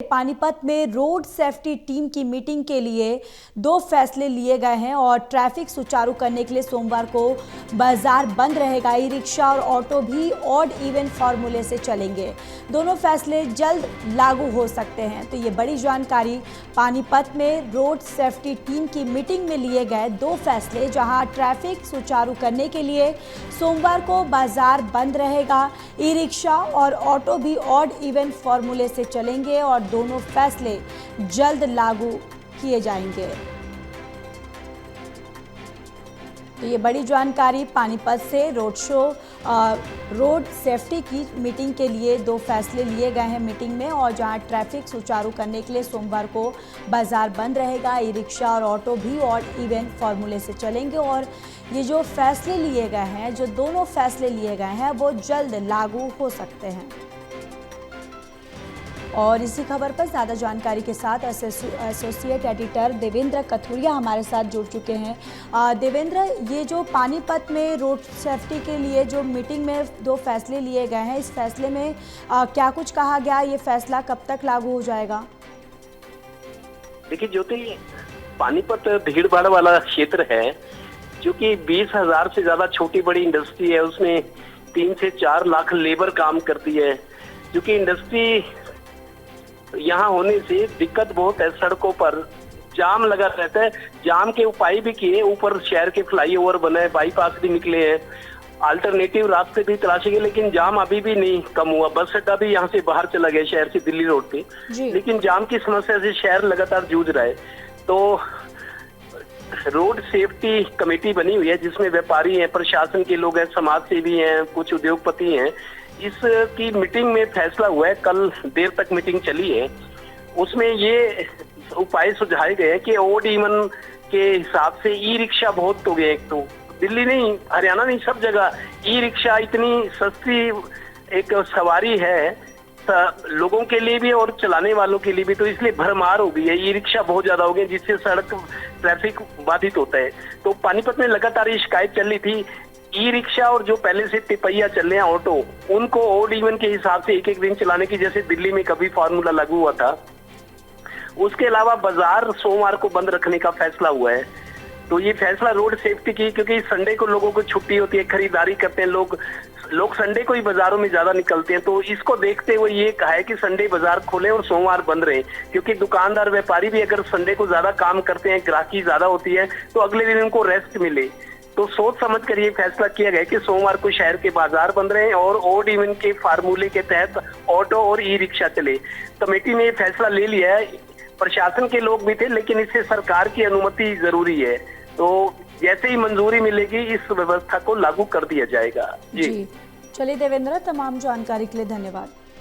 पानीपत में road safety team की meeting के लिए 2 फैसले लिए गए हैं और ट्रैफिक सुचारू करने के लिए सोमवार को बाजार बंद रहेगा। ई रिक्शा और ऑटो भी ऑड इवन फार्मूले से चलेंगे। दोनों फैसले जल्द लागू हो सकते हैं। तो ये बड़ी जानकारी पानीपत में रोड सेफ्टी टीम की मीटिंग में लिए गए 2 फैसले, जहां ट्रैफिक सुचारू करने के लिए सोमवार को बाजार बंद रहेगा। ई रिक्शा और ऑटो भी ऑड इवन फार्मूले से चलेंगे और दोनों फैसले जल्द लागू किए जाएंगे। तो ये बड़ी जानकारी पानीपत से रोड सेफ्टी की मीटिंग के लिए 2 फैसले लिए गए हैं मीटिंग में, और जहां ट्रैफिक सुचारू करने के लिए सोमवार को बाजार बंद रहेगा। ई रिक्शा और ऑटो भी ऑड इवन फार्मूले से चलेंगे और ये जो फैसले लिए गए हैं, जो दोनों फैसले लिए गए हैं, वो जल्द लागू हो सकते हैं। और इसी खबर पर ज़्यादा जानकारी के साथ एसोसिएट एडिटर देवेंद्र कथुरिया हमारे साथ जुड़ चुके हैं। देवेंद्र, ये जो पानीपत में रोड सेफ्टी के लिए जो मीटिंग में 2 फैसले लिए गए हैं, इस फैसले में क्या कुछ कहा गया? ये फैसला कब तक लागू हो जाएगा? देखिए ज्योति, पानीपत भीड़ भाड़ वाला क्षेत्र है, जो कि 20,000 से ज्यादा छोटी बड़ी इंडस्ट्री है। उसमें 3 से 4 लाख लेबर काम करती है। जो कि इंडस्ट्री यहाँ होने से दिक्कत बहुत है। सड़कों पर जाम लगा रहता है। जाम के उपाय भी किए, ऊपर शहर के फ्लाईओवर बने, बाईपास भी निकले हैं, अल्टरनेटिव रास्ते भी तलाशे गए, लेकिन जाम अभी भी नहीं कम हुआ। बस अड्डा भी यहाँ से बाहर चला गया शहर से दिल्ली रोड पे, लेकिन जाम की समस्या से शहर लगातार जूझ रहा है। तो रोड सेफ्टी कमेटी बनी हुई है, जिसमें व्यापारी हैं, प्रशासन के लोग हैं, समाज सेवी हैं, कुछ उद्योगपति हैं। इसकी मीटिंग में फैसला हुआ है, कल देर तक मीटिंग चली है। उसमें ये उपाय सुझाए गए हैं कि ओड इवन के हिसाब से ई रिक्शा बहुत हो गए। एक तो दिल्ली नहीं, हरियाणा नहीं, सब जगह ई रिक्शा इतनी सस्ती एक सवारी है लोगों के लिए भी और चलाने वालों के लिए भी, तो इसलिए भरमार हो गई है। ई रिक्शा बहुत ज्यादा हो गए, जिससे सड़क ट्रैफिक बाधित होता है। तो पानीपत में लगातार ये शिकायत चल रही थी। ई रिक्शा और जो पहले से तिपहिया चल रहे हैं ऑटो, उनको ओड इवन के हिसाब से एक दिन चलाने की, जैसे दिल्ली में कभी फार्मूला लागू हुआ था। उसके अलावा बाजार सोमवार को बंद रखने का फैसला हुआ है। तो ये फैसला रोड सेफ्टी की, क्योंकि संडे को लोगों को छुट्टी होती है, खरीदारी करते हैं लोग संडे को ही बाजारों में ज्यादा निकलते हैं। तो इसको देखते हुए ये कहा है कि संडे बाजार खोले और सोमवार बंद रहे, क्योंकि दुकानदार व्यापारी भी अगर संडे को ज्यादा काम करते हैं, ग्राहकी ज्यादा होती है, तो अगले दिन उनको रेस्ट मिले। तो सोच समझ कर ये फैसला किया गया कि सोमवार को शहर के बाजार बंद रहे और ओड इवन के फार्मूले के तहत ऑटो और ई रिक्शा चले। कमेटी ने ये फैसला ले लिया है। प्रशासन के लोग भी थे, लेकिन इससे सरकार की अनुमति जरूरी है। तो जैसे ही मंजूरी मिलेगी, इस व्यवस्था को लागू कर दिया जाएगा। जी चलिए देवेंद्र, तमाम जानकारी के लिए धन्यवाद।